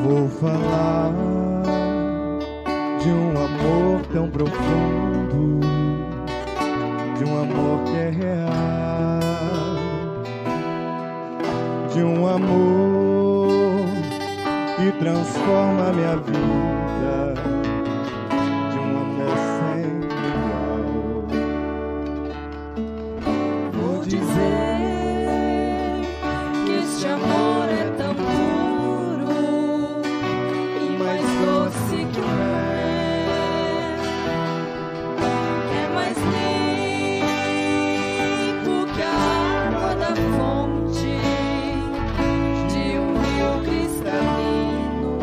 Vou falar de um amor tão profundo, de um amor que é real, de um amor que transforma a minha vida, de um amor sem igual. Vou dizer que este amor é tão puro e mais doce que o mel, é mais limpo que a água da fonte de um rio cristalino.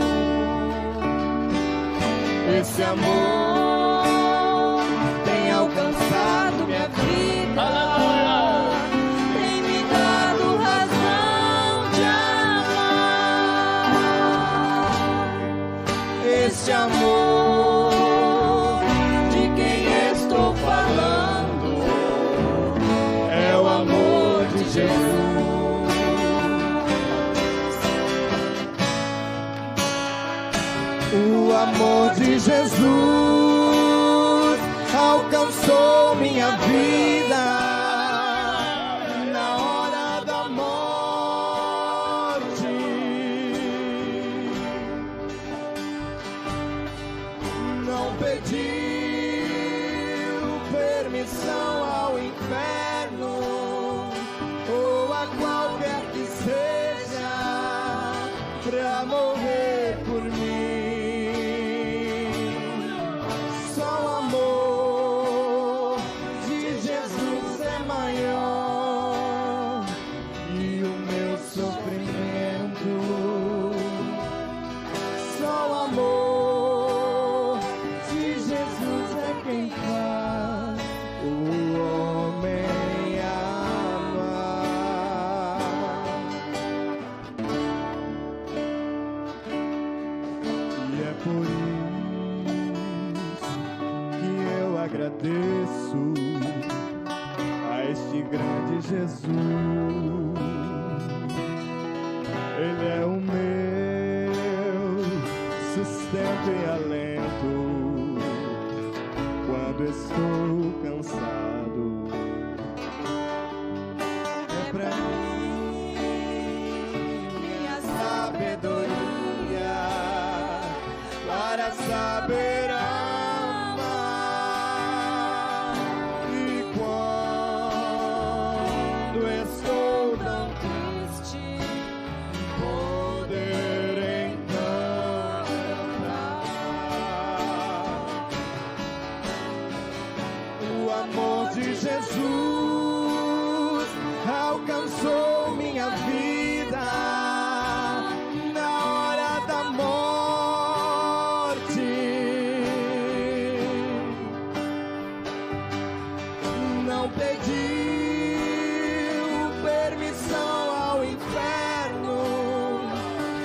Esse amor tem alcançado minha vida, tem me dado razão de amar. Este amor de quem estou falando é o amor de Jesus. O amor de Jesus alcançou minha vida na hora da morte. Não pediu permissão ao inferno ou a qualquer que seja pra morrer por mim. Só o amor de Jesus é maior e o meu sofrimento. Só o amor de Jesus é quem faz o homem amar. E é por isso que eu agradeço a este grande Jesus. Ele é o meu sustento e alento quando estou cansado. É pra mim minha sabedoria para saber amar. E quando estou tão triste, poder então cantar. O amor de Jesus alcançou minha vida na hora da morte. Não pediu permissão ao inferno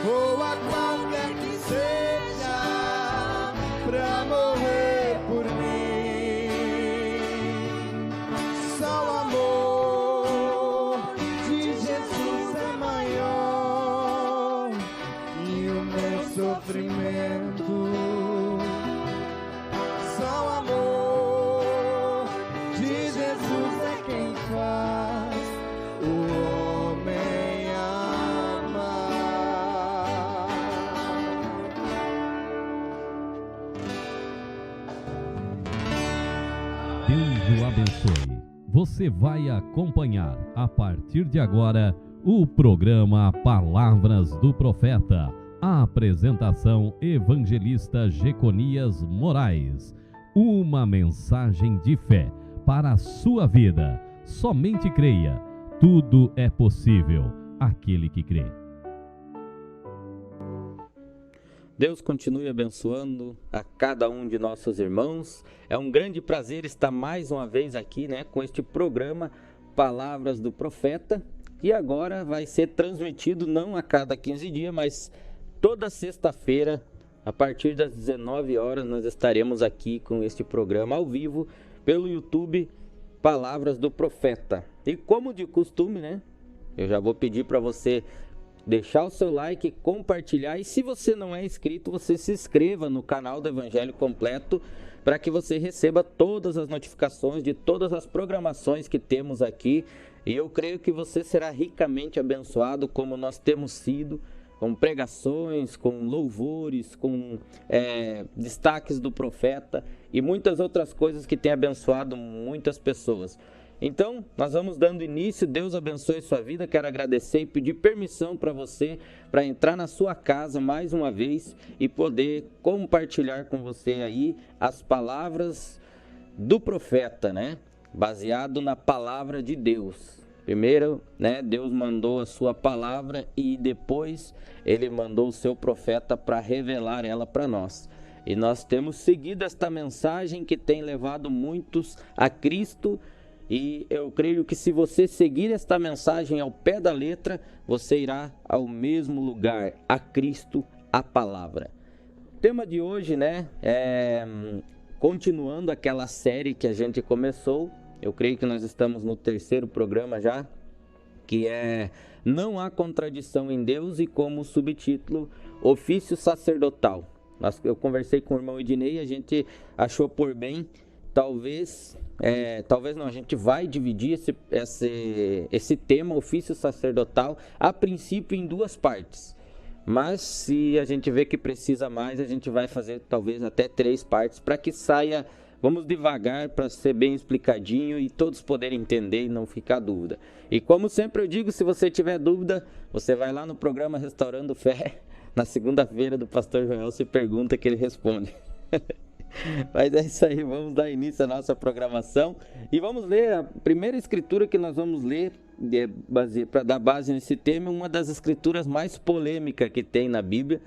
ou a qualquer que seja pra morrer por mim. Só o amor de Jesus é maior e o meu sofrimento. Só o amor de Jesus é quem faz o homem amar. Deus o abençoe. Você vai acompanhar a partir de agora o programa Palavras do Profeta. A apresentação Evangelista Jeconias Moraes. Uma mensagem de fé para a sua vida. Somente creia. Tudo é possível àquele que crê. Deus continue abençoando a cada um de nossos irmãos. É um grande prazer estar mais uma vez aqui, com este programa Palavras do Profeta. E agora vai ser transmitido não a cada 15 dias, mas toda sexta-feira, a partir das 19 horas, nós estaremos aqui com este programa ao vivo pelo YouTube Palavras do Profeta. E como de costume, né? Eu já vou pedir para você deixar o seu like, compartilhar, e se você não é inscrito, você se inscreva no canal do Evangelho Completo para que você receba todas as notificações de todas as programações que temos aqui. E eu creio que você será ricamente abençoado, como nós temos sido, com pregações, com louvores, com destaques do profeta e muitas outras coisas que têm abençoado muitas pessoas. Então, nós vamos dando início. Deus abençoe sua vida. Quero agradecer e pedir permissão para você, para entrar na sua casa mais uma vez e poder compartilhar com você aí as palavras do profeta, né? Baseado na palavra de Deus. Primeiro, né, Deus mandou a sua palavra e depois Ele mandou o seu profeta para revelar ela para nós. E nós temos seguido esta mensagem que tem levado muitos a Cristo. E eu creio que se você seguir esta mensagem ao pé da letra, você irá ao mesmo lugar, a Cristo, a palavra. O tema de hoje, né, continuando aquela série que a gente começou. Eu creio que nós estamos no 3º programa já, que é Não Há Contradição em Deus, e como subtítulo, Ofício Sacerdotal. Eu conversei com o irmão Ednei e a gente achou por bem, talvez não, a gente vai dividir esse tema, ofício sacerdotal, a princípio em 2 partes. Mas se a gente vê que precisa mais, a gente vai fazer talvez até 3 partes, para que saia, vamos devagar, para ser bem explicadinho e todos poderem entender e não ficar dúvida. E como sempre eu digo, se você tiver dúvida, você vai lá no programa Restaurando Fé, na segunda-feira do pastor Joel, se pergunta que ele responde. Mas é isso aí, vamos dar início à nossa programação e vamos ler a primeira escritura que nós vamos ler para dar base nesse tema, uma das escrituras mais polêmicas que tem na Bíblia,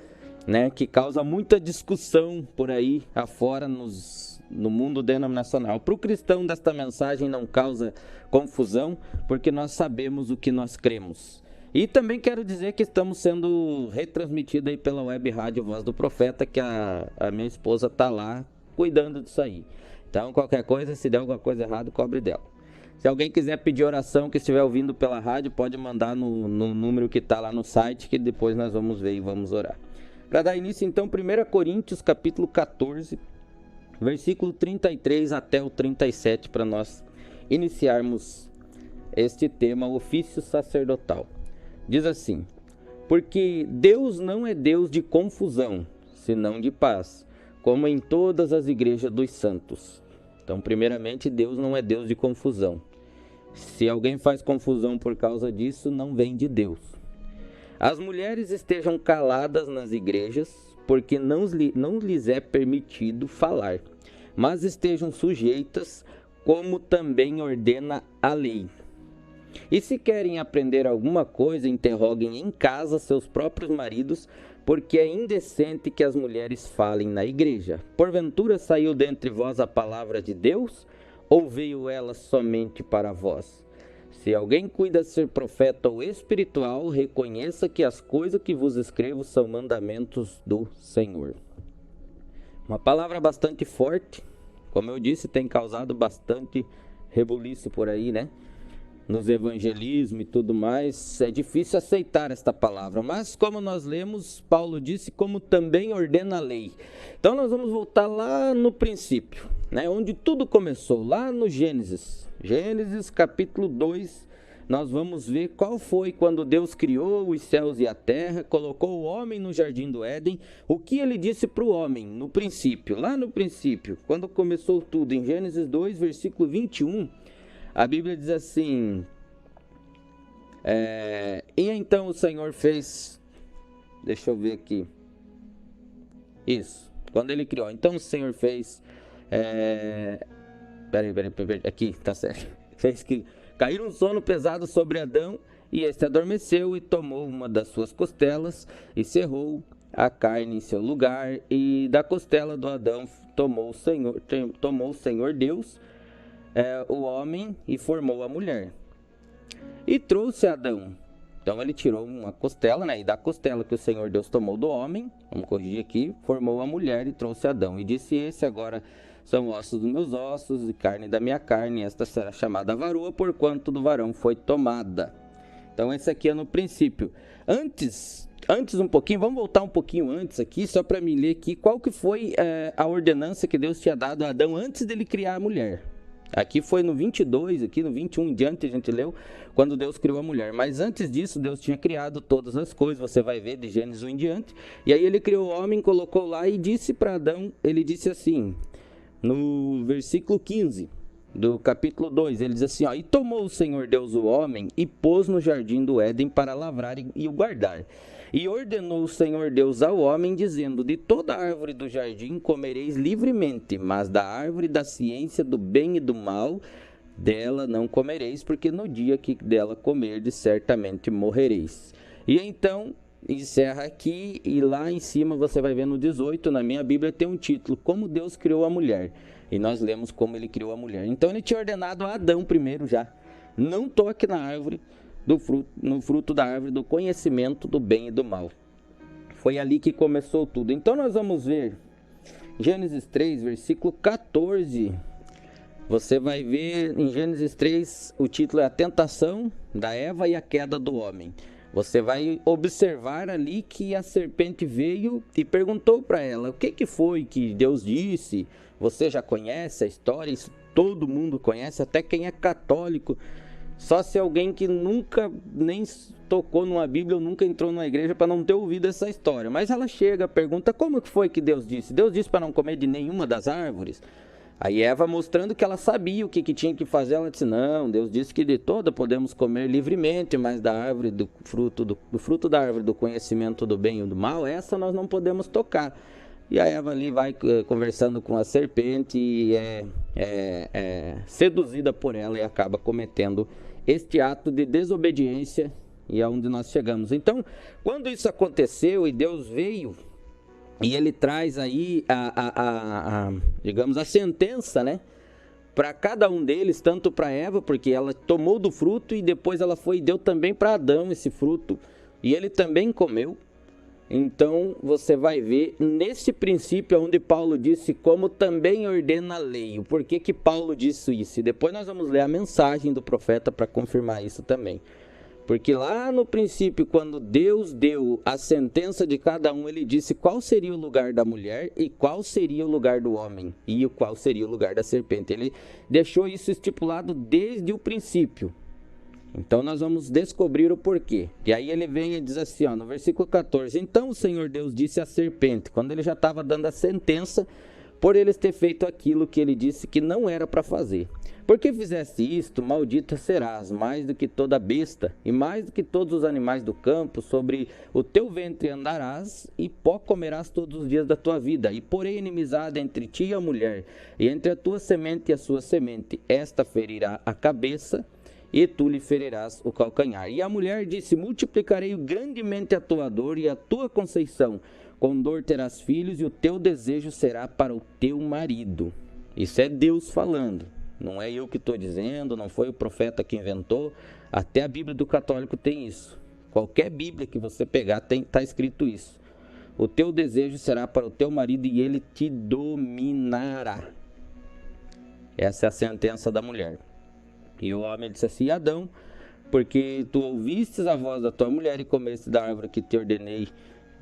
né, que causa muita discussão por aí afora no mundo denominacional. Para o cristão, desta mensagem não causa confusão, porque nós sabemos o que nós cremos. E também quero dizer que estamos sendo retransmitidos aí pela web rádio Voz do Profeta, que a minha esposa está lá cuidando disso aí. Então, qualquer coisa, se der alguma coisa errada, cobre dela. Se alguém quiser pedir oração, que estiver ouvindo pela rádio, pode mandar no número que está lá no site, que depois nós vamos ver e vamos orar. Para dar início, então, 1 Coríntios, capítulo 14, versículo 33 até o 37, para nós iniciarmos este tema, ofício sacerdotal. Diz assim: porque Deus não é Deus de confusão, senão de paz, como em todas as igrejas dos santos. Então, primeiramente, Deus não é Deus de confusão. Se alguém faz confusão por causa disso, não vem de Deus. As mulheres estejam caladas nas igrejas, porque não lhes é permitido falar, mas estejam sujeitas, como também ordena a lei. E se querem aprender alguma coisa, interroguem em casa seus próprios maridos, porque é indecente que as mulheres falem na igreja. Porventura saiu dentre vós a palavra de Deus, ou veio ela somente para vós? Se alguém cuida ser profeta ou espiritual, reconheça que as coisas que vos escrevo são mandamentos do Senhor. Uma palavra bastante forte, como eu disse, tem causado bastante rebuliço por aí, né? Nos evangelismos e tudo mais, é difícil aceitar esta palavra, mas como nós lemos, Paulo disse, como também ordena a lei. Então nós vamos voltar lá no princípio, né, onde tudo começou, lá no Gênesis capítulo 2, nós vamos ver qual foi quando Deus criou os céus e a terra, colocou o homem no jardim do Éden, o que ele disse para o homem no princípio, lá no princípio, quando começou tudo, em Gênesis 2, versículo 21, a Bíblia diz assim, e então o Senhor fez, deixa eu ver aqui, isso, quando ele criou, então o Senhor fez, peraí, aqui, tá certo, fez que cair um sono pesado sobre Adão, e este adormeceu e tomou uma das suas costelas e cerrou a carne em seu lugar, e da costela do Adão tomou o Senhor Deus, o homem, e formou a mulher. E trouxe Adão. Então ele tirou uma costela, né? E da costela que o Senhor Deus tomou do homem, vamos corrigir aqui, formou a mulher e trouxe Adão. E disse: esse agora são ossos dos meus ossos e carne da minha carne, esta será chamada varoa, porquanto do varão foi tomada. Então esse aqui é no princípio. Antes um pouquinho, vamos voltar um pouquinho antes aqui, só para me ler aqui qual que foi a ordenança que Deus tinha dado a Adão antes dele criar a mulher. Aqui foi no 22, aqui no 21 em diante a gente leu, quando Deus criou a mulher. Mas antes disso, Deus tinha criado todas as coisas, você vai ver de Gênesis 1 em diante. E aí ele criou o homem, colocou lá e disse para Adão, ele disse assim, no versículo 15 do capítulo 2, ele diz assim, ó, e tomou o Senhor Deus o homem e pôs no jardim do Éden para lavrar e o guardar. E ordenou o Senhor Deus ao homem, dizendo, de toda árvore do jardim comereis livremente, mas da árvore da ciência do bem e do mal, dela não comereis, porque no dia que dela comerdes, certamente morrereis. E então, encerra aqui, e lá em cima você vai ver no 18, na minha Bíblia tem um título, Como Deus Criou a Mulher. E nós lemos como ele criou a mulher. Então ele tinha ordenado a Adão primeiro já, não toque na árvore, no fruto da árvore do conhecimento do bem e do mal. Foi ali que começou tudo. Então nós vamos ver Gênesis 3, versículo 14. Você vai ver em Gênesis 3, o título é A Tentação da Eva e a Queda do Homem. Você vai observar ali que a serpente veio e perguntou para ela, o que foi que Deus disse? Você já conhece a história, isso todo mundo conhece, até quem é católico. Só se alguém que nunca nem tocou numa Bíblia ou nunca entrou numa igreja para não ter ouvido essa história. Mas ela chega, pergunta, como que foi que Deus disse? Deus disse para não comer de nenhuma das árvores? Aí Eva, mostrando que ela sabia o que tinha que fazer, ela disse, não, Deus disse que de toda podemos comer livremente, mas da árvore, do fruto da árvore do conhecimento do bem e do mal, essa nós não podemos tocar. E a Eva ali vai conversando com a serpente e é seduzida por ela e acaba cometendo este ato de desobediência, e é onde nós chegamos. Então, quando isso aconteceu e Deus veio, e ele traz aí digamos, a sentença, né? Para cada um deles, tanto para Eva, porque ela tomou do fruto e depois ela foi e deu também para Adão esse fruto, e ele também comeu. Então, você vai ver nesse princípio onde Paulo disse, como também ordena a lei. Por que Paulo disse isso? E depois nós vamos ler a mensagem do profeta para confirmar isso também. Porque lá no princípio, quando Deus deu a sentença de cada um, ele disse qual seria o lugar da mulher e qual seria o lugar do homem e qual seria o lugar da serpente. Ele deixou isso estipulado desde o princípio. Então nós vamos descobrir o porquê. E aí ele vem e diz assim, ó, no versículo 14, então o Senhor Deus disse à serpente, quando ele já estava dando a sentença, por eles ter feito aquilo que ele disse que não era para fazer. Porque fizeste isto, maldita serás, mais do que toda besta, e mais do que todos os animais do campo, sobre o teu ventre andarás, e pó comerás todos os dias da tua vida. E porém inimizade entre ti e a mulher, e entre a tua semente e a sua semente, esta ferirá a cabeça, e tu lhe ferirás o calcanhar. E a mulher disse, multiplicarei grandemente a tua dor e a tua conceição. Com dor terás filhos e o teu desejo será para o teu marido. Isso é Deus falando. Não é eu que estou dizendo, não foi o profeta que inventou. Até a Bíblia do católico tem isso. Qualquer Bíblia que você pegar está escrito isso. O teu desejo será para o teu marido e ele te dominará. Essa é a sentença da mulher. E o homem disse assim, Adão, porque tu ouvistes a voz da tua mulher e comeste da árvore que te ordenei,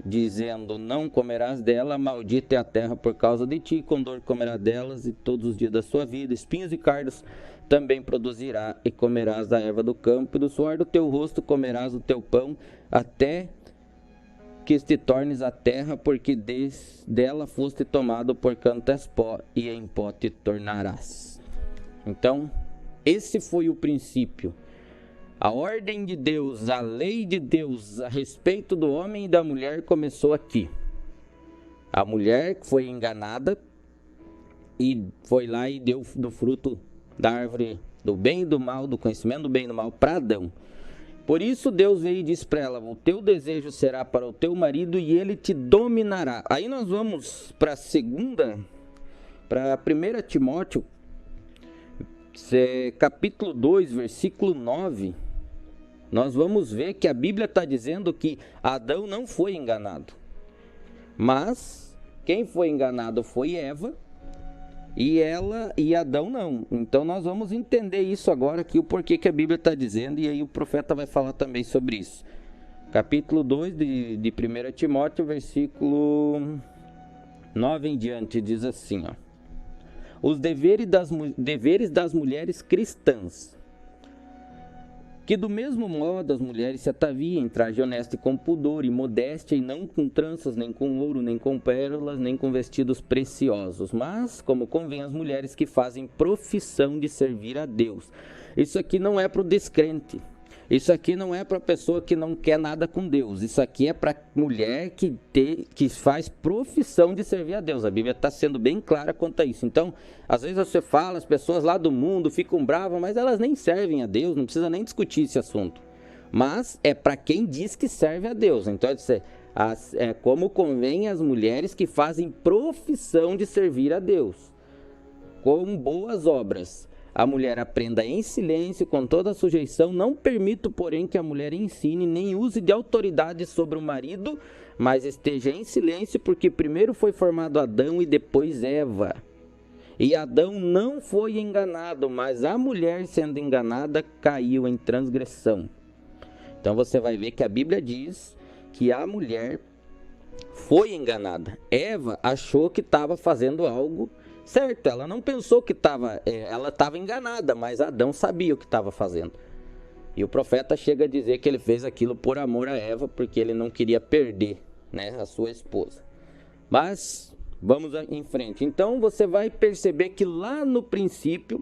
dizendo, não comerás dela, maldita é a terra por causa de ti, com dor comerás delas e todos os dias da sua vida, espinhos e cardos também produzirá, e comerás da erva do campo, e do suor do teu rosto comerás o teu pão, até que te tornes a terra, porque dela foste tomado, porquanto és pó, e em pó te tornarás. Então, esse foi o princípio. A ordem de Deus, a lei de Deus a respeito do homem e da mulher começou aqui. A mulher foi enganada e foi lá e deu do fruto da árvore do bem e do mal, do conhecimento do bem e do mal para Adão. Por isso Deus veio e disse para ela, o teu desejo será para o teu marido e ele te dominará. Aí nós vamos para a 1 Timóteo, capítulo 2, versículo 9. nós vamos ver que a Bíblia está dizendo que Adão não foi enganado. Mas quem foi enganado foi Eva, e Adão não. Então nós vamos entender isso agora aqui, o porquê que a Bíblia está dizendo, e aí o profeta vai falar também sobre isso. Capítulo 2 de 1 Timóteo, versículo 9 em diante, diz assim, ó: os deveres das mulheres cristãs, que do mesmo modo as mulheres se ataviem em traje honesto e com pudor e modéstia, e não com tranças, nem com ouro, nem com pérolas, nem com vestidos preciosos, mas como convém às mulheres que fazem profissão de servir a Deus. Isso aqui não é para o descrente. Isso aqui não é para a pessoa que não quer nada com Deus. Isso aqui é para mulher que faz profissão de servir a Deus. A Bíblia está sendo bem clara quanto a isso. Então, às vezes você fala, as pessoas lá do mundo ficam bravas, mas elas nem servem a Deus, não precisa nem discutir esse assunto. Mas é para quem diz que serve a Deus. Então, é como convém às mulheres que fazem profissão de servir a Deus, com boas obras. A mulher aprenda em silêncio, com toda a sujeição. Não permito, porém, que a mulher ensine, nem use de autoridade sobre o marido, mas esteja em silêncio, porque primeiro foi formado Adão e depois Eva. E Adão não foi enganado, mas a mulher, sendo enganada, caiu em transgressão. Então você vai ver que a Bíblia diz que a mulher foi enganada. Eva achou que estava fazendo algo certo, ela não pensou que ela estava enganada, mas Adão sabia o que estava fazendo. E o profeta chega a dizer que ele fez aquilo por amor a Eva, porque ele não queria perder, né, a sua esposa. Mas vamos em frente. Então você vai perceber que lá no princípio,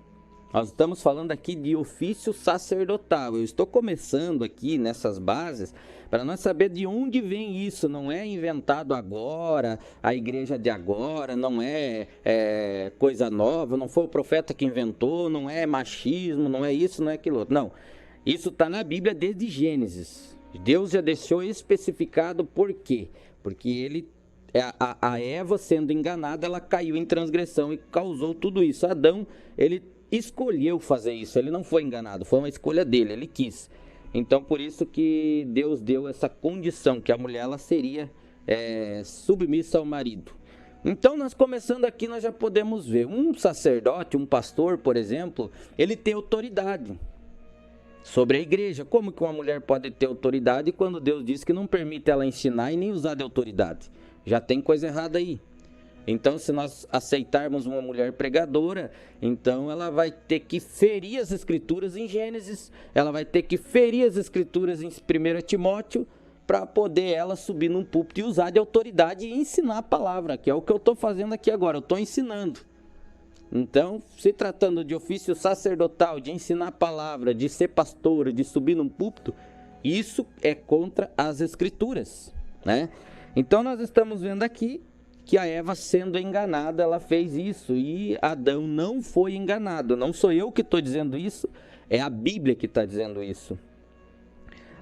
nós estamos falando aqui de ofício sacerdotal. Eu estou começando aqui nessas bases para nós saber de onde vem isso. Não é inventado agora, a igreja de agora, não é coisa nova, não foi o profeta que inventou, não é machismo, não é isso, não é aquilo outro. Não, isso está na Bíblia desde Gênesis. Deus já deixou especificado por quê? Porque a Eva, sendo enganada, ela caiu em transgressão e causou tudo isso. Adão, ele escolheu fazer isso, ele não foi enganado, foi uma escolha dele, ele quis. Então por isso que Deus deu essa condição, que a mulher ela seria submissa ao marido. Então nós começando aqui, nós já podemos ver, um sacerdote, um pastor, por exemplo, ele tem autoridade sobre a igreja. Como que uma mulher pode ter autoridade quando Deus diz que não permite ela ensinar e nem usar de autoridade? Já tem coisa errada aí. Então, se nós aceitarmos uma mulher pregadora, então ela vai ter que ferir as escrituras em Gênesis, ela vai ter que ferir as escrituras em 1 Timóteo, para poder ela subir num púlpito e usar de autoridade e ensinar a palavra, que é o que eu estou fazendo aqui agora, eu estou ensinando. Então, se tratando de ofício sacerdotal, de ensinar a palavra, de ser pastora, de subir num púlpito, isso é contra as escrituras, né? Então, nós estamos vendo aqui que a Eva, sendo enganada, ela fez isso, e Adão não foi enganado. Não sou eu que estou dizendo isso, é a Bíblia que está dizendo isso.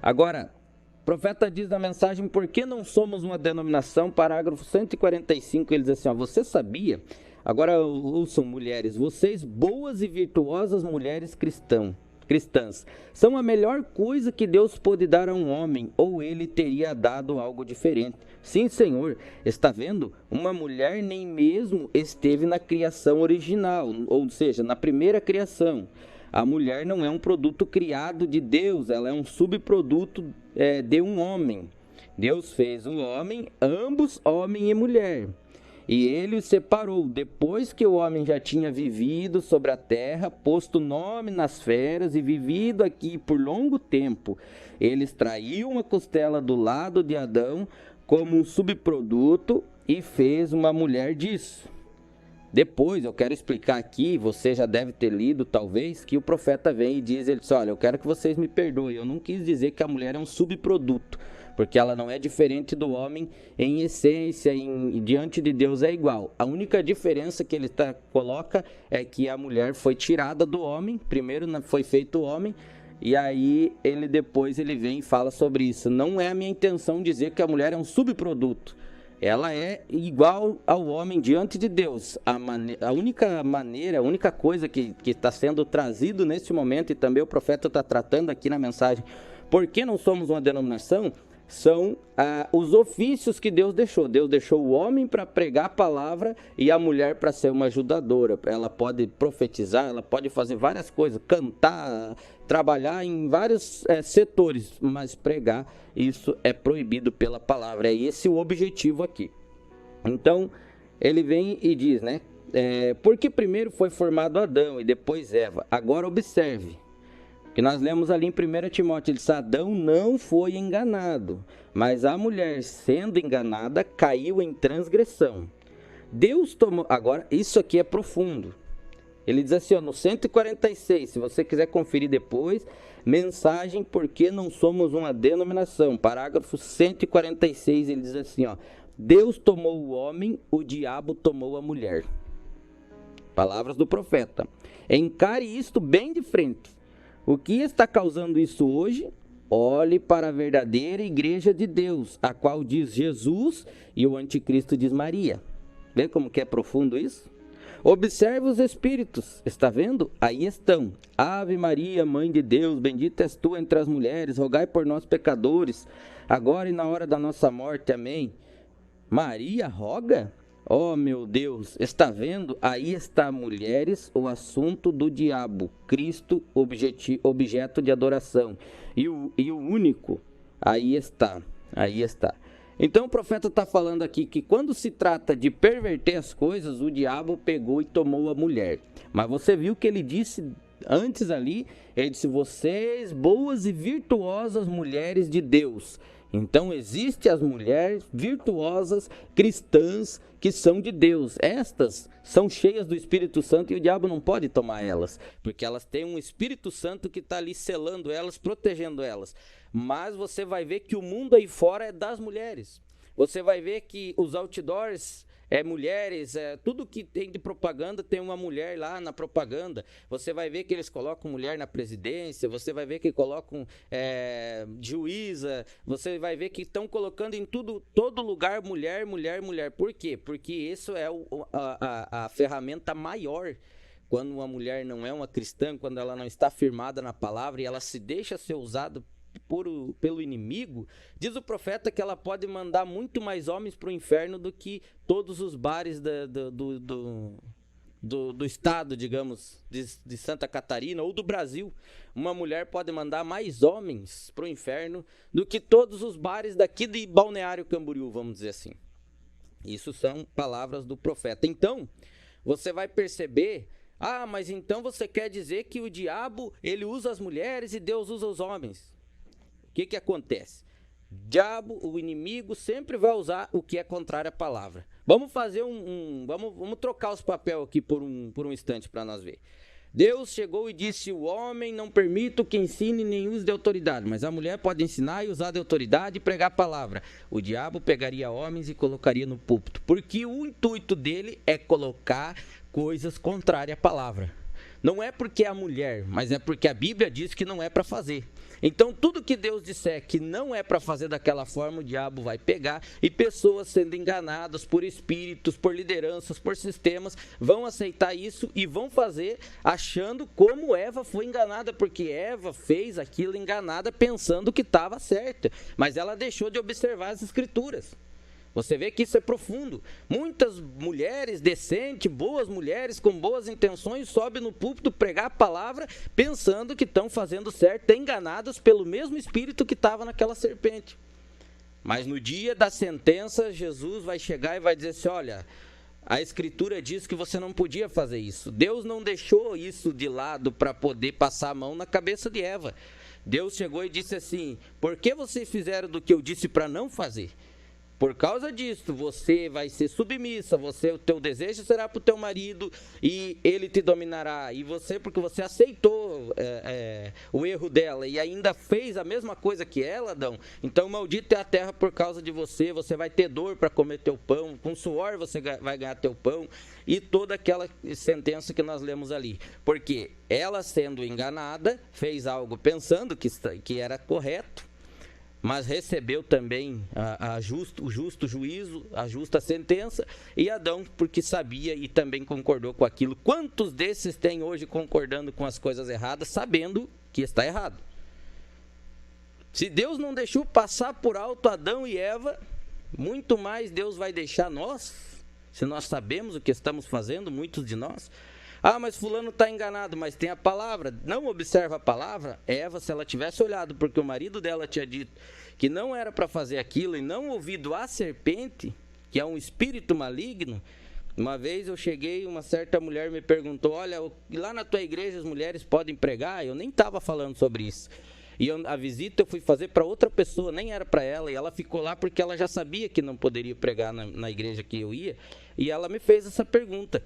Agora, o profeta diz na mensagem, por que não somos uma denominação? Parágrafo 145, ele diz assim, ó, você sabia? Agora ouçam, mulheres, vocês boas e virtuosas mulheres cristãs, são a melhor coisa que Deus pôde dar a um homem, ou ele teria dado algo diferente. Sim, Senhor, está vendo? Uma mulher nem mesmo esteve na criação original, ou seja, na primeira criação. A mulher não é um produto criado de Deus, ela é um subproduto de um homem. Deus fez o homem, ambos homem e mulher. E ele os separou, depois que o homem já tinha vivido sobre a terra, posto nome nas feras e vivido aqui por longo tempo. Ele extraiu uma costela do lado de Adão como um subproduto e fez uma mulher disso. Depois, eu quero explicar aqui, você já deve ter lido talvez, que o profeta vem e diz, ele diz, olha, eu quero que vocês me perdoem, eu não quis dizer que a mulher é um subproduto, porque ela não é diferente do homem em essência, diante de Deus é igual. A única diferença que ele coloca é que a mulher foi tirada do homem, primeiro foi feito o homem, e aí depois ele vem e fala sobre isso. Não é a minha intenção dizer que a mulher é um subproduto. Ela é igual ao homem diante de Deus. A única coisa que está sendo trazido nesse momento, e também o profeta está tratando aqui na mensagem Por que não somos uma denominação? São os ofícios que Deus deixou. Deus deixou o homem para pregar a palavra e a mulher para ser uma ajudadora. Ela pode profetizar, ela pode fazer várias coisas, cantar, trabalhar em vários setores, mas pregar, isso é proibido pela palavra. É esse o objetivo aqui. Então, ele vem e diz, né? Porque primeiro foi formado Adão e depois Eva. Agora observe, que nós lemos ali em 1 Timóteo, ele diz, Adão não foi enganado, mas a mulher, sendo enganada, caiu em transgressão. Deus tomou... Agora, isso aqui é profundo. Ele diz assim, ó, no 146, se você quiser conferir depois, mensagem porque não somos uma denominação. Parágrafo 146, ele diz assim, ó, Deus tomou o homem, o diabo tomou a mulher. Palavras do profeta. Encare isto bem de frente. O que está causando isso hoje? Olhe para a verdadeira igreja de Deus, a qual diz Jesus e o anticristo diz Maria. Vê como que é profundo isso? Observe os espíritos, está vendo? Aí estão. Ave Maria, Mãe de Deus, bendita és tu entre as mulheres, rogai por nós pecadores, agora e na hora da nossa morte, amém. Maria roga? Oh, meu Deus, está vendo? Aí está, mulheres, o assunto do diabo, Cristo, objeto de adoração. E o único, aí está. Então o profeta está falando aqui que quando se trata de perverter as coisas, o diabo pegou e tomou a mulher. Mas você viu que ele disse antes ali, ele disse, vocês boas e virtuosas mulheres de Deus. Então, existem as mulheres virtuosas, cristãs, que são de Deus. Estas são cheias do Espírito Santo e o diabo não pode tomar elas, porque elas têm um Espírito Santo que está ali selando elas, protegendo elas. Mas você vai ver que o mundo aí fora é das mulheres. Você vai ver que os outdoors... mulheres, tudo que tem de propaganda tem uma mulher lá na propaganda. Você vai ver que eles colocam mulher na presidência, você vai ver que colocam juíza, você vai ver que estão colocando em todo lugar mulher, mulher, mulher. Por quê? Porque isso é a ferramenta maior. Quando uma mulher não é uma cristã, quando ela não está firmada na palavra e ela se deixa ser usada pelo inimigo, diz o profeta que ela pode mandar muito mais homens para o inferno do que todos os bares do estado, digamos, de Santa Catarina ou do Brasil. Uma mulher pode mandar mais homens para o inferno do que todos os bares daqui de Balneário Camboriú, vamos dizer assim. Isso são palavras do profeta. Então, você vai perceber, mas então você quer dizer que o diabo, ele usa as mulheres e Deus usa os homens. O que acontece? O diabo, o inimigo, sempre vai usar o que é contrário à palavra. Vamos fazer vamos trocar os papéis aqui por um instante para nós ver. Deus chegou e disse, o homem não permito que ensine nem use de autoridade, mas a mulher pode ensinar e usar de autoridade e pregar a palavra. O diabo pegaria homens e colocaria no púlpito, porque o intuito dele é colocar coisas contrárias à palavra. Não é porque é a mulher, mas é porque a Bíblia diz que não é para fazer. Então, tudo que Deus disser que não é para fazer daquela forma, o diabo vai pegar e pessoas sendo enganadas por espíritos, por lideranças, por sistemas, vão aceitar isso e vão fazer achando como Eva foi enganada, porque Eva fez aquilo enganada pensando que estava certa, mas ela deixou de observar as escrituras. Você vê que isso é profundo. Muitas mulheres decentes, boas mulheres com boas intenções, sobem no púlpito pregar a palavra pensando que estão fazendo certo, enganadas pelo mesmo espírito que estava naquela serpente. Mas no dia da sentença, Jesus vai chegar e vai dizer assim, olha, a escritura diz que você não podia fazer isso. Deus não deixou isso de lado para poder passar a mão na cabeça de Eva. Deus chegou e disse assim, por que vocês fizeram do que eu disse para não fazer? Por causa disso, você vai ser submissa, o teu desejo será para o teu marido e ele te dominará. E você, porque você aceitou o erro dela e ainda fez a mesma coisa que ela, Adão, então maldita é a terra por causa de você, você vai ter dor para comer teu pão, com suor você vai ganhar teu pão, e toda aquela sentença que nós lemos ali. Porque ela, sendo enganada, fez algo pensando que era correto, mas recebeu também o justo juízo, a justa sentença, e Adão, porque sabia e também concordou com aquilo. Quantos desses têm hoje concordando com as coisas erradas, sabendo que está errado? Se Deus não deixou passar por alto Adão e Eva, muito mais Deus vai deixar nós, se nós sabemos o que estamos fazendo, muitos de nós. Ah, mas fulano está enganado, mas tem a palavra. Não observa a palavra. Eva, se ela tivesse olhado, porque o marido dela tinha dito que não era para fazer aquilo, e não ouvido a serpente, que é um espírito maligno. Uma vez eu cheguei, uma certa mulher me perguntou, olha, lá na tua igreja as mulheres podem pregar? Eu nem estava falando sobre isso. E a visita eu fui fazer para outra pessoa, nem era para ela, e ela ficou lá porque ela já sabia que não poderia pregar na igreja que eu ia, e ela me fez essa pergunta.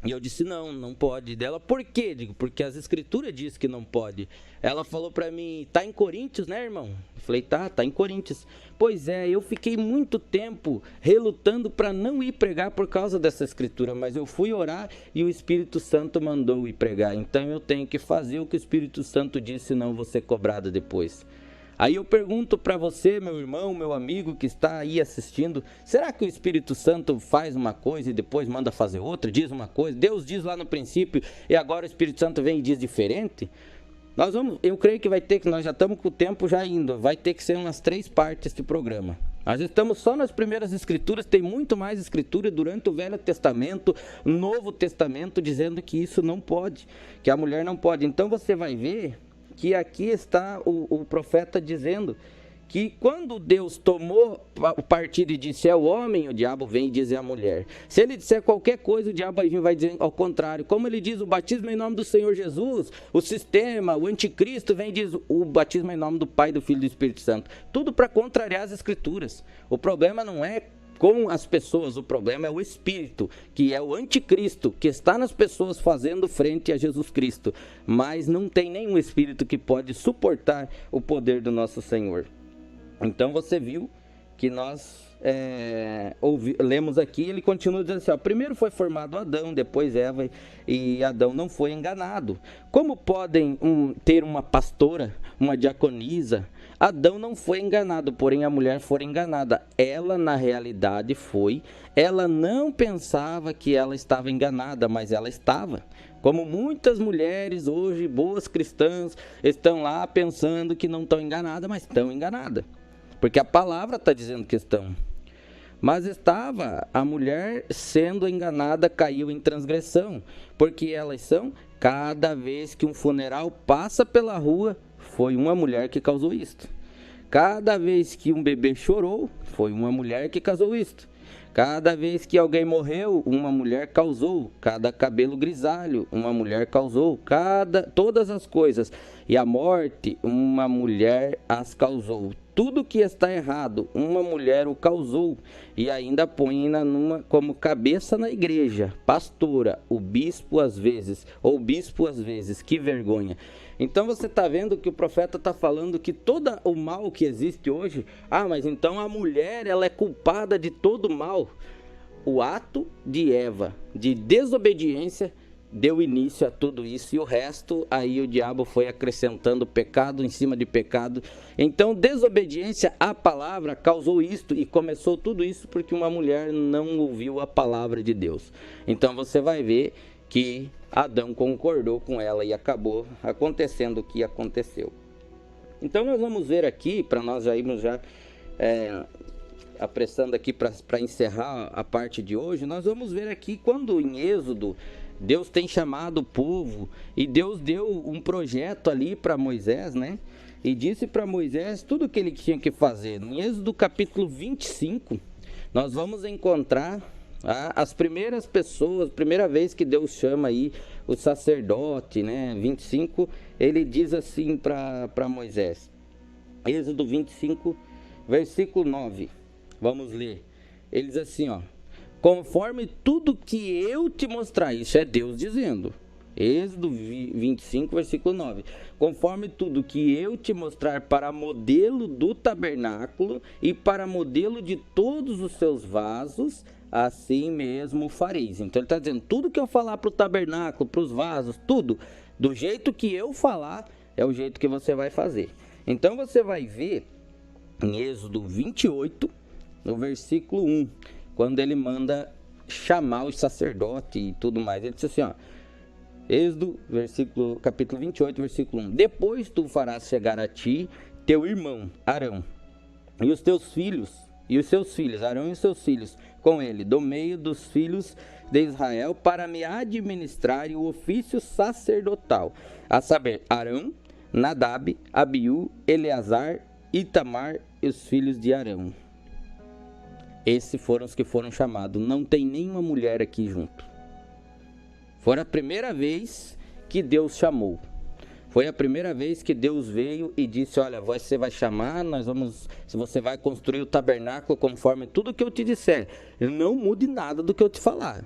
E eu disse, não pode. Dela, por quê? Digo, porque as escrituras dizem que não pode. Ela falou para mim, tá em Coríntios, né, irmão? Eu falei, tá em Coríntios. Pois é, eu fiquei muito tempo relutando para não ir pregar por causa dessa escritura, mas eu fui orar e o Espírito Santo mandou ir pregar. Então eu tenho que fazer o que o Espírito Santo disse, senão vou ser cobrado depois. Aí eu pergunto para você, meu irmão, meu amigo que está aí assistindo, será que o Espírito Santo faz uma coisa e depois manda fazer outra, diz uma coisa? Deus diz lá no princípio e agora o Espírito Santo vem e diz diferente? Eu creio que nós já estamos com o tempo já indo, vai ter que ser umas 3 partes este programa. Nós estamos só nas primeiras escrituras, tem muito mais escritura durante o Velho Testamento, Novo Testamento, dizendo que isso não pode, que a mulher não pode. Então você vai ver que aqui está o profeta dizendo que quando Deus tomou o partido e disse é o homem, o diabo vem e diz é a mulher. Se ele disser qualquer coisa, o diabo vai dizer ao contrário. Como ele diz o batismo em nome do Senhor Jesus, o sistema, o anticristo vem e diz o batismo em nome do Pai, do Filho e do Espírito Santo. Tudo para contrariar as escrituras. O problema não é com as pessoas, o problema é o Espírito, que é o anticristo, que está nas pessoas fazendo frente a Jesus Cristo, mas não tem nenhum Espírito que pode suportar o poder do nosso Senhor. Então você viu que nós lemos aqui, ele continua dizendo assim, primeiro foi formado Adão, depois Eva, e Adão não foi enganado. Como podem ter uma pastora, uma diaconisa? Adão não foi enganado, porém a mulher foi enganada. Ela, na realidade, ela não pensava que ela estava enganada, mas ela estava. Como muitas mulheres hoje, boas cristãs, estão lá pensando que não estão enganadas, mas estão enganadas. Porque a palavra está dizendo que estão. Mas estava a mulher sendo enganada, caiu em transgressão. Porque elas são, cada vez que um funeral passa pela rua, foi uma mulher que causou isto. Cada vez que um bebê chorou, foi uma mulher que causou isto. Cada vez que alguém morreu, uma mulher causou. Cada cabelo grisalho, uma mulher causou. Todas as coisas. E a morte, uma mulher as causou. Tudo que está errado, uma mulher o causou. E ainda põe como cabeça na igreja, pastora, o bispo às vezes, ou bispo às vezes. Que vergonha. Então você está vendo que o profeta está falando que todo o mal que existe hoje, mas então a mulher ela é culpada de todo o mal. O ato de Eva, de desobediência, deu início a tudo isso, e o resto, aí o diabo foi acrescentando pecado em cima de pecado. Então desobediência à palavra causou isto, e começou tudo isso porque uma mulher não ouviu a palavra de Deus. Então você vai ver que Adão concordou com ela e acabou acontecendo o que aconteceu. Então nós vamos ver aqui, para nós já irmos apressando aqui para encerrar a parte de hoje, nós vamos ver aqui quando em Êxodo Deus tem chamado o povo e Deus deu um projeto ali para Moisés, né? E disse para Moisés tudo o que ele tinha que fazer. Em Êxodo capítulo 25, nós vamos encontrar as primeiras pessoas, primeira vez que Deus chama aí o sacerdote, né? 25, ele diz assim para Moisés. Êxodo 25, versículo 9. Vamos ler. Ele diz assim, conforme tudo que eu te mostrar, isso é Deus dizendo. Êxodo 25, versículo 9. Conforme tudo que eu te mostrar para modelo do tabernáculo e para modelo de todos os seus vasos, assim mesmo fareis. Então ele está dizendo, tudo que eu falar para o tabernáculo, para os vasos, tudo, do jeito que eu falar, é o jeito que você vai fazer. Então você vai ver em Êxodo 28, no versículo 1, quando ele manda chamar os sacerdotes e tudo mais. Ele diz assim, Êxodo, capítulo 28, versículo 1. Depois tu farás chegar a ti teu irmão Arão, e os teus filhos, e os seus filhos, Arão e os seus filhos, com ele, do meio dos filhos de Israel, para me administrarem o ofício sacerdotal, a saber, Arão, Nadab, Abiú, Eleazar, Itamar e os filhos de Arão. Esses foram os que foram chamados. Não tem nenhuma mulher aqui junto. Foi a primeira vez que Deus chamou. Foi a primeira vez que Deus veio e disse, olha, você vai chamar, se você vai construir o tabernáculo conforme tudo que eu te disser. Não mude nada do que eu te falar.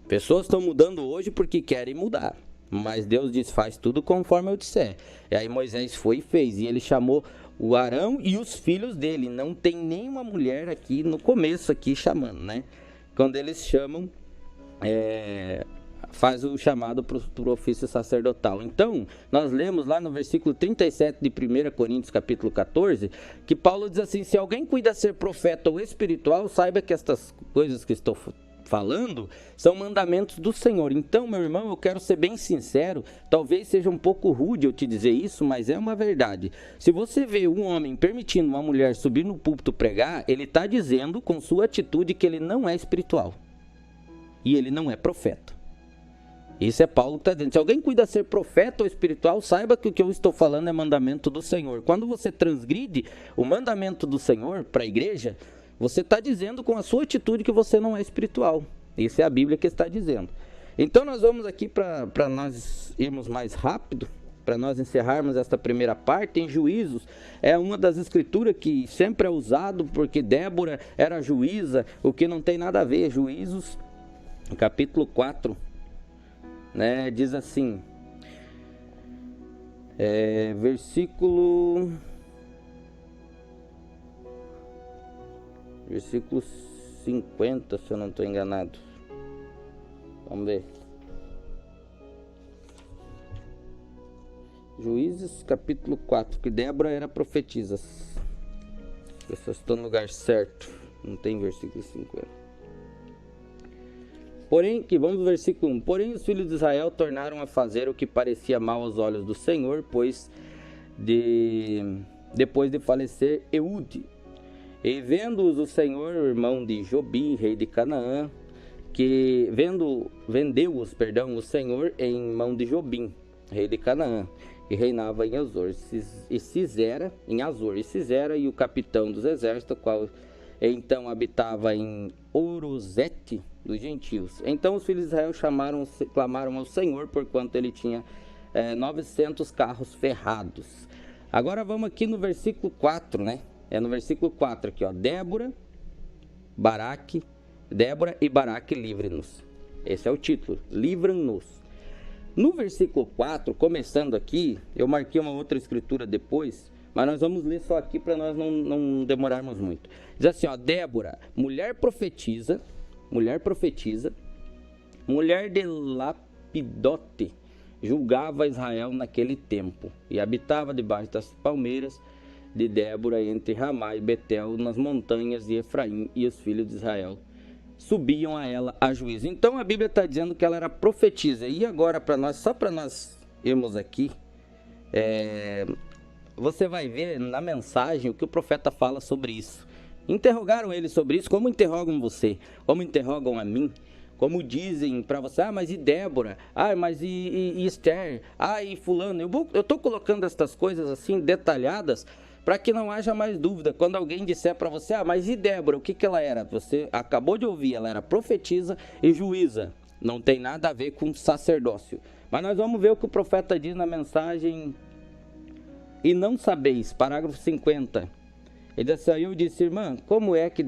Pessoas estão mudando hoje porque querem mudar. Mas Deus diz, faz tudo conforme eu disser. E aí Moisés foi e fez. E ele chamou o Arão e os filhos dele. Não tem nenhuma mulher aqui no começo aqui chamando, né? Quando eles chamam, faz o chamado para o ofício sacerdotal. Então, nós lemos lá no versículo 37 de 1 Coríntios capítulo 14, que Paulo diz assim, se alguém cuida ser profeta ou espiritual, saiba que estas coisas que estou falando são mandamentos do Senhor. Então, meu irmão, eu quero ser bem sincero, talvez seja um pouco rude eu te dizer isso, mas é uma verdade. Se você vê um homem permitindo uma mulher subir no púlpito pregar, ele está dizendo com sua atitude que ele não é espiritual e ele não é profeta. Isso é Paulo que está dizendo. Se alguém cuida ser profeta ou espiritual, saiba que o que eu estou falando é mandamento do Senhor. Quando você transgride o mandamento do Senhor para a igreja, você está dizendo com a sua atitude que você não é espiritual. Isso é a Bíblia que está dizendo. Então nós vamos aqui para nós irmos mais rápido, para nós encerrarmos esta primeira parte. Em Juízos, é uma das escrituras que sempre é usado, porque Débora era juíza, o que não tem nada a ver. Juízos, capítulo 4, né, diz assim, versículo 50, se eu não estou enganado. Vamos ver. Juízes, capítulo 4, que Débora era profetisa. Eu só estou no lugar certo. Não tem versículo 50. Porém, vamos ao versículo 1. Porém, os filhos de Israel tornaram a fazer o que parecia mal aos olhos do Senhor, pois depois de falecer Eude. E vendo-os o Senhor, irmão de Jobi, rei de Canaã, que vendeu-os, o Senhor em mão de Jobim, rei de Canaã, que reinava em Azor, e Cisera, e o capitão dos exércitos, qual então habitava em Orozete dos gentios. Então os filhos de Israel clamaram ao Senhor, porquanto ele tinha 900 carros ferrados. Agora vamos aqui no versículo 4, né? É no versículo 4 aqui, ó. Débora e Baraque livre-nos. Esse é o título, livra-nos. No versículo 4, começando aqui, eu marquei uma outra escritura depois, mas nós vamos ler só aqui para nós não demorarmos muito. Diz assim, ó, Débora, mulher profetiza, mulher de Lapidote, julgava Israel naquele tempo, e habitava debaixo das palmeiras de Débora, entre Ramá e Betel, nas montanhas de Efraim, e os filhos de Israel subiam a ela a juízo. Então a Bíblia está dizendo que ela era profetisa. E agora, só para nós irmos aqui, você vai ver na mensagem o que o profeta fala sobre isso. Interrogaram ele sobre isso, como interrogam você, como interrogam a mim, como dizem para você, mas e Débora? Mas e Esther? E fulano? Eu estou colocando estas coisas assim detalhadas para que não haja mais dúvida. Quando alguém disser para você, mas e Débora, o que ela era? Você acabou de ouvir, ela era profetisa e juíza. Não tem nada a ver com sacerdócio. Mas nós vamos ver o que o profeta diz na mensagem. E não sabeis, parágrafo 50. Ele disse assim, eu disse, irmã, como é que...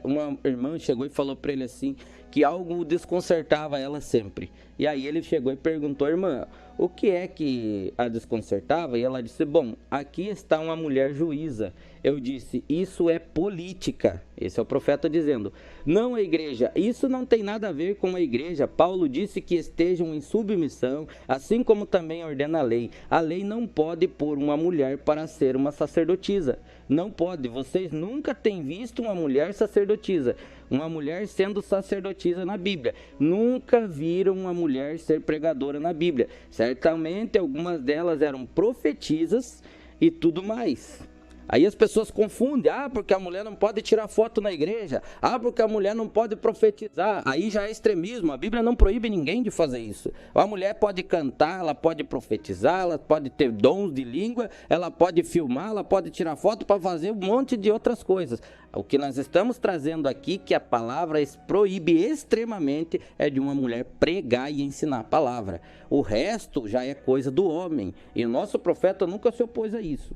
uma irmã chegou e falou para ele assim, que algo desconcertava ela sempre. E aí ele chegou e perguntou, irmã, o que é que a desconcertava? E ela disse, bom, aqui está uma mulher juíza. Eu disse, isso é política. Esse é o profeta dizendo, não a igreja. Isso não tem nada a ver com a igreja. Paulo disse que estejam em submissão, assim como também ordena a lei. A lei não pode pôr uma mulher para ser uma sacerdotisa. Não pode. Vocês nunca têm visto uma mulher sacerdotisa. Uma mulher sendo sacerdotisa na Bíblia. Nunca viram uma mulher ser pregadora na Bíblia. Certamente algumas delas eram profetisas e tudo mais. Aí as pessoas confundem, porque a mulher não pode tirar foto na igreja, porque a mulher não pode profetizar, aí já é extremismo, a Bíblia não proíbe ninguém de fazer isso. A mulher pode cantar, ela pode profetizar, ela pode ter dons de língua, ela pode filmar, ela pode tirar foto para fazer um monte de outras coisas. O que nós estamos trazendo aqui, que a palavra proíbe extremamente, é de uma mulher pregar e ensinar a palavra. O resto já é coisa do homem, e o nosso profeta nunca se opôs a isso.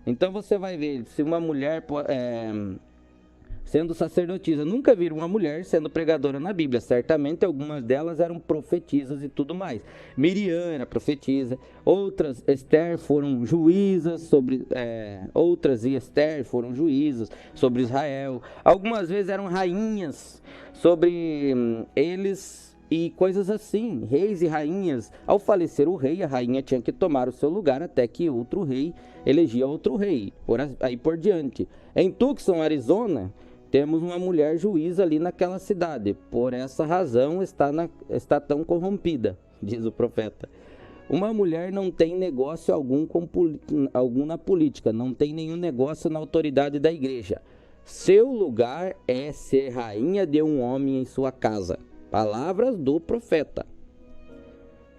Então você vai ver, se uma mulher sendo sacerdotisa, nunca viram uma mulher sendo pregadora na Bíblia. Certamente algumas delas eram profetisas e tudo mais. Miriam era profetisa, outras, Esther, foram juízas sobre, outras e Esther foram juízas sobre Israel. Algumas vezes eram rainhas sobre eles e coisas assim, reis e rainhas. Ao falecer o rei, a rainha tinha que tomar o seu lugar até que outro rei elegia outro rei, aí por diante. Em Tucson, Arizona, temos uma mulher juíza ali naquela cidade. Por essa razão está tão corrompida, diz o profeta. Uma mulher não tem negócio algum na política, não tem nenhum negócio na autoridade da igreja. Seu lugar é ser rainha de um homem em sua casa. Palavras do profeta.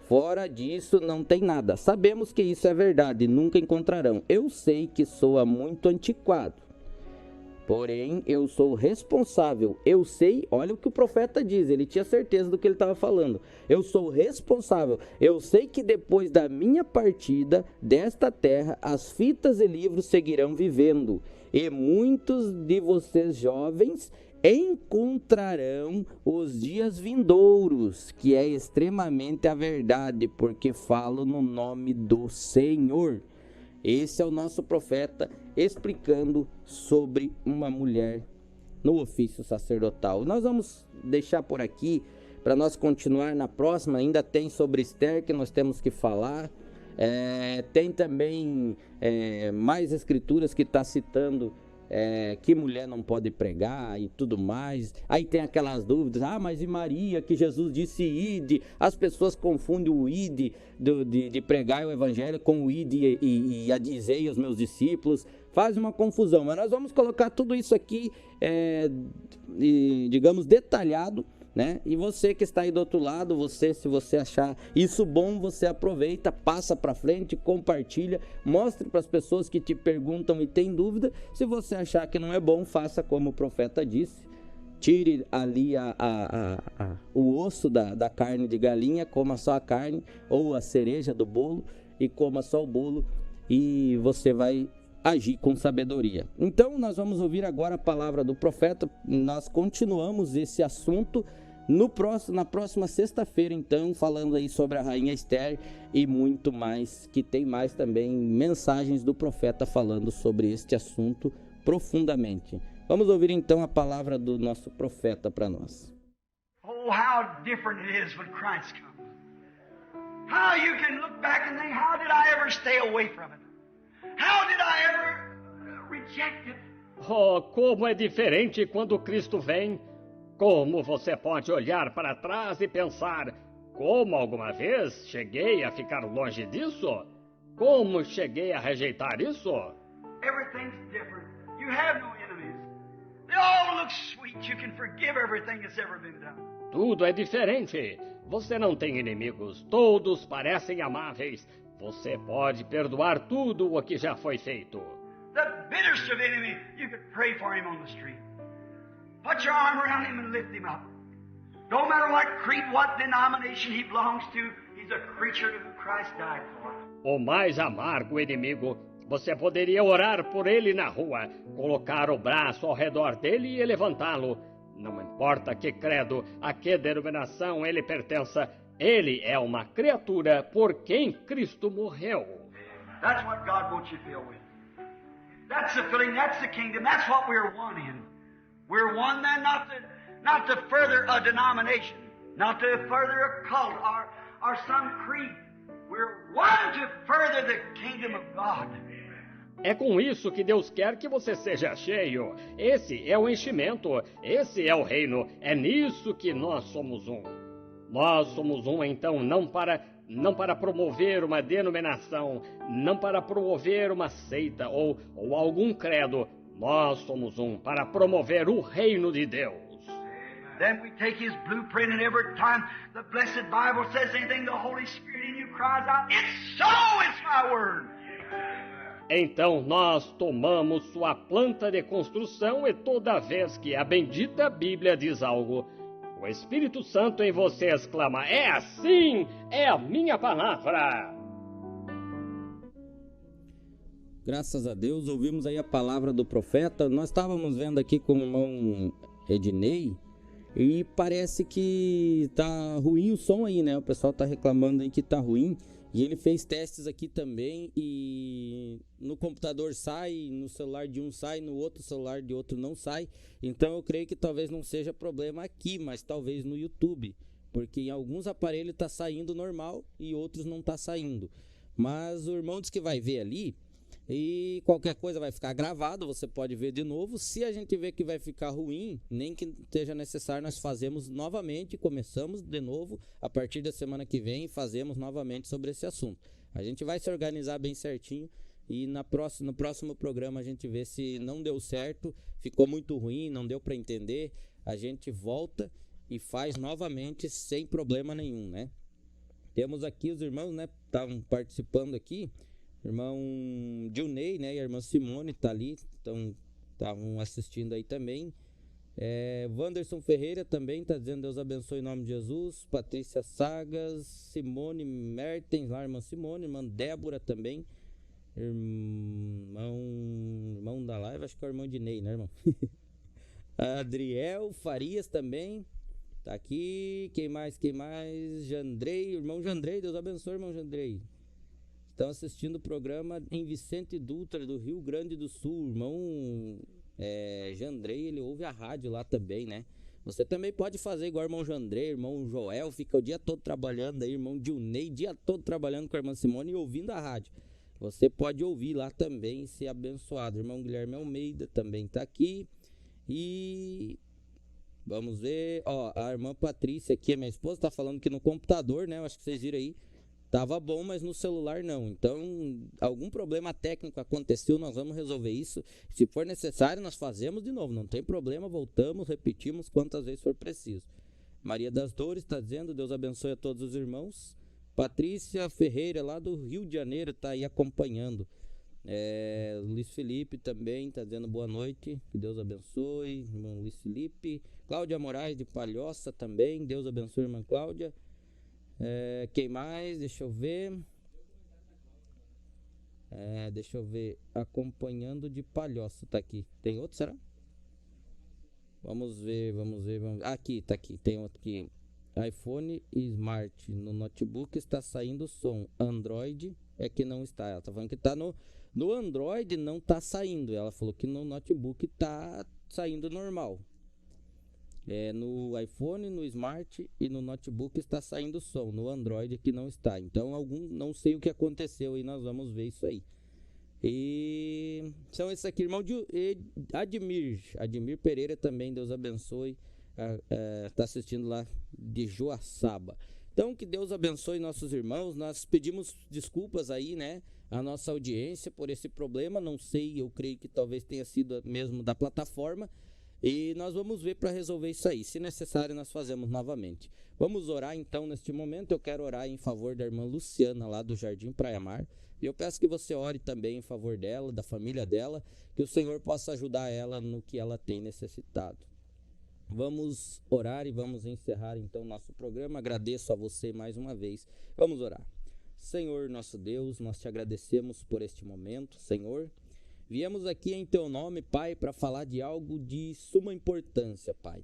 Fora disso não tem nada. Sabemos que isso é verdade, nunca encontrarão. Eu sei que soa muito antiquado, porém eu sou responsável. Eu sei, olha o que o profeta diz, ele tinha certeza do que ele estava falando. Eu sou responsável. Eu sei que depois da minha partida desta terra, as fitas e livros seguirão vivendo. E muitos de vocês jovens encontrarão os dias vindouros, que é extremamente a verdade, porque falo no nome do Senhor. Esse é o nosso profeta explicando sobre uma mulher no ofício sacerdotal. Nós vamos deixar por aqui para nós continuar na próxima. Ainda tem sobre Esther que nós temos que falar. Tem também mais escrituras que está citando que mulher não pode pregar e tudo mais. Aí tem aquelas dúvidas, mas e Maria, que Jesus disse ide? As pessoas confundem o ide de pregar o evangelho com o ide e a dizei aos meus discípulos, faz uma confusão. Mas nós vamos colocar tudo isso aqui, digamos, detalhado, né? E você que está aí do outro lado, se você achar isso bom, você aproveita, passa para frente, compartilha, mostre para as pessoas que te perguntam e têm dúvida. Se você achar que não é bom, faça como o profeta disse, tire ali o osso da carne de galinha, coma só a carne, ou a cereja do bolo, e coma só o bolo, e você vai agir com sabedoria. Então nós vamos ouvir agora a palavra do profeta. Nós continuamos esse assunto na próxima sexta-feira, então, falando aí sobre a rainha Esther e muito mais, que tem mais também mensagens do profeta falando sobre este assunto profundamente. Vamos ouvir então a palavra do nosso profeta para nós. Oh, how different it is when Christ comes. How you can look back and think, how did I ever stay away from it? How did I ever reject it? Oh, como é diferente quando Cristo vem. Como você pode olhar para trás e pensar, como alguma vez cheguei a ficar longe disso? Como cheguei a rejeitar isso? Everything's different. You have no enemies. They all look sweet. You can forgive everything that's ever been done. Tudo é diferente. Você não tem inimigos. Todos parecem amáveis. Você pode perdoar tudo o que já foi feito. The bitterest of enemy, you could pray for him on the street. Put your arm around him and lift him up. No matter what creed, what denomination he belongs to, he's a creature who Christ died for. O mais amargo inimigo, você poderia orar por ele na rua, colocar o braço ao redor dele e levantá-lo. Não importa que credo, a que denominação ele pertença, ele é uma criatura por quem Cristo morreu. That's what God wants you to feel with. That's the feeling, that's the kingdom, that's what we're one in. We're one then not to further a denomination, not to further a cult or some creed. We're one to further the kingdom of God. É com isso que Deus quer que você seja cheio. Esse é o enchimento, esse é o reino, é nisso que nós somos um. Nós somos um, então, não para promover uma denominação, não para promover uma seita ou algum credo. Nós somos um para promover o reino de Deus. Then we take His blueprint, and every time the blessed Bible says anything, the Holy Spirit in you cries out, "It's so, it's my word." Então nós tomamos sua planta de construção e toda vez que a bendita Bíblia diz algo, o Espírito Santo em você exclama, é assim, é a minha palavra. Graças a Deus, ouvimos aí a palavra do profeta. Nós estávamos vendo aqui com o irmão Ednei e parece que tá ruim o som aí, né? O pessoal tá reclamando aí que tá ruim. E ele fez testes aqui também e no computador sai, no celular de um sai, no outro celular de outro não sai. Então eu creio que talvez não seja problema aqui, mas talvez no YouTube. Porque em alguns aparelhos tá saindo normal e outros não tá saindo. Mas o irmão disse que vai ver ali e qualquer coisa vai ficar gravado, você pode ver de novo. Se a gente ver que vai ficar ruim, nem que esteja necessário, nós fazemos novamente, começamos de novo a partir da semana que vem, fazemos novamente sobre esse assunto. A gente vai se organizar bem certinho e no próximo programa a gente vê se não deu certo, ficou muito ruim, não deu para entender, a gente volta e faz novamente sem problema nenhum, né? Temos aqui os irmãos, né, estavam participando aqui. Irmão Dilnei, né, e a irmã Simone tá ali, estavam assistindo aí também. Wanderson Ferreira também tá dizendo Deus abençoe em nome de Jesus. Patrícia Sagas, Simone Mertens, lá, irmã Simone, irmã Débora também. Irmão da live, acho que é o irmão de Ney, né, irmão? Adriel Farias também tá aqui. Quem mais? Jandrei, irmão Jandrei, Deus abençoe, irmão Jandrei. Estão assistindo o programa em Vicente Dutra, do Rio Grande do Sul. Irmão Jandrei, ele ouve a rádio lá também, né? Você também pode fazer igual o irmão Jandrei, irmão Joel, fica o dia todo trabalhando aí, irmão Dilnei, dia todo trabalhando com a irmã Simone e ouvindo a rádio. Você pode ouvir lá também e ser abençoado. Irmão Guilherme Almeida também tá aqui. E vamos ver, ó, a irmã Patrícia aqui, a minha esposa, tá falando que no computador, né? Eu acho que vocês viram aí. Tava bom, mas no celular não. Então, algum problema técnico aconteceu, nós vamos resolver isso. Se for necessário, nós fazemos de novo. Não tem problema, voltamos, repetimos quantas vezes for preciso. Maria das Dores está dizendo, Deus abençoe a todos os irmãos. Patrícia Ferreira, lá do Rio de Janeiro, está aí acompanhando. Luiz Felipe também está dizendo boa noite, que Deus abençoe. Irmão Luiz Felipe. Cláudia Moraes de Palhoça também, Deus abençoe, irmã Cláudia. Quem mais? Deixa eu ver. Acompanhando de Palhoça, tá aqui. Tem outro, será? Vamos ver. Aqui, tá aqui. Tem outro aqui. iPhone e Smart. No notebook está saindo som. Android é que não está. Ela tá falando que tá no Android não tá saindo. Ela falou que no notebook tá saindo normal. No iPhone, no Smart e no notebook está saindo som. No Android que não está. Então não sei o que aconteceu e nós vamos ver isso aí. E são esses aqui, irmão de Admir Pereira também, Deus abençoe. Está assistindo lá de Joaçaba. Então que Deus abençoe nossos irmãos. Nós pedimos desculpas aí, né, a nossa audiência por esse problema. Não sei, eu creio que talvez tenha sido mesmo da plataforma. E nós vamos ver para resolver isso aí. Se necessário, nós fazemos novamente. Vamos orar então neste momento. Eu quero orar em favor da irmã Luciana, lá do Jardim Praia Mar. E eu peço que você ore também em favor dela, da família dela, que o Senhor possa ajudar ela no que ela tem necessitado. Vamos orar e vamos encerrar então nosso programa. Agradeço a você mais uma vez. Vamos orar. Senhor, nosso Deus, nós te agradecemos por este momento, Senhor. Viemos aqui em Teu nome, Pai, para falar de algo de suma importância, Pai.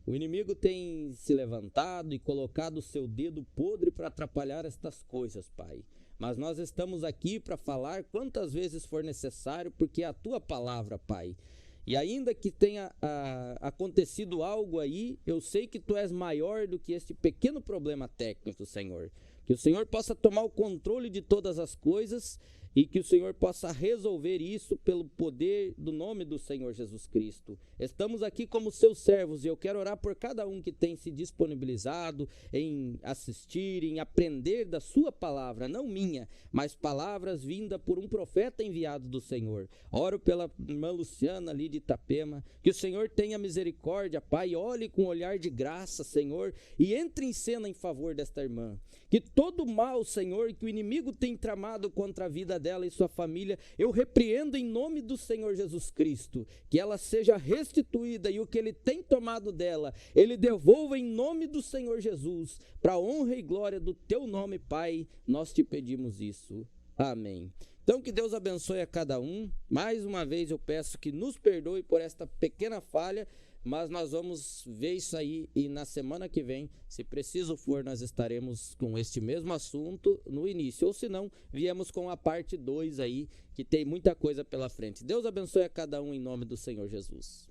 O inimigo tem se levantado e colocado o seu dedo podre para atrapalhar estas coisas, Pai. Mas nós estamos aqui para falar quantas vezes for necessário, porque é a Tua palavra, Pai. E ainda que tenha acontecido algo aí, eu sei que Tu és maior do que este pequeno problema técnico, Senhor. Que o Senhor possa tomar o controle de todas as coisas e que o Senhor possa resolver isso pelo poder do nome do Senhor Jesus Cristo. Estamos aqui como seus servos e eu quero orar por cada um que tem se disponibilizado em assistir, em aprender da sua palavra, não minha, mas palavras vindas por um profeta enviado do Senhor. Oro pela irmã Luciana ali de Itapema, que o Senhor tenha misericórdia, Pai, olhe com um olhar de graça, Senhor, e entre em cena em favor desta irmã. Que todo mal, Senhor, que o inimigo tem tramado contra a vida dela e sua família, eu repreendo em nome do Senhor Jesus Cristo, que ela seja restituída e o que ele tem tomado dela, ele devolva em nome do Senhor Jesus, para a honra e glória do teu nome, Pai, nós te pedimos isso. Amém. Então que Deus abençoe a cada um. Mais uma vez eu peço que nos perdoe por esta pequena falha, mas nós vamos ver isso aí e na semana que vem, se preciso for, nós estaremos com este mesmo assunto no início, ou se não, viemos com a parte 2 aí, que tem muita coisa pela frente. Deus abençoe a cada um em nome do Senhor Jesus.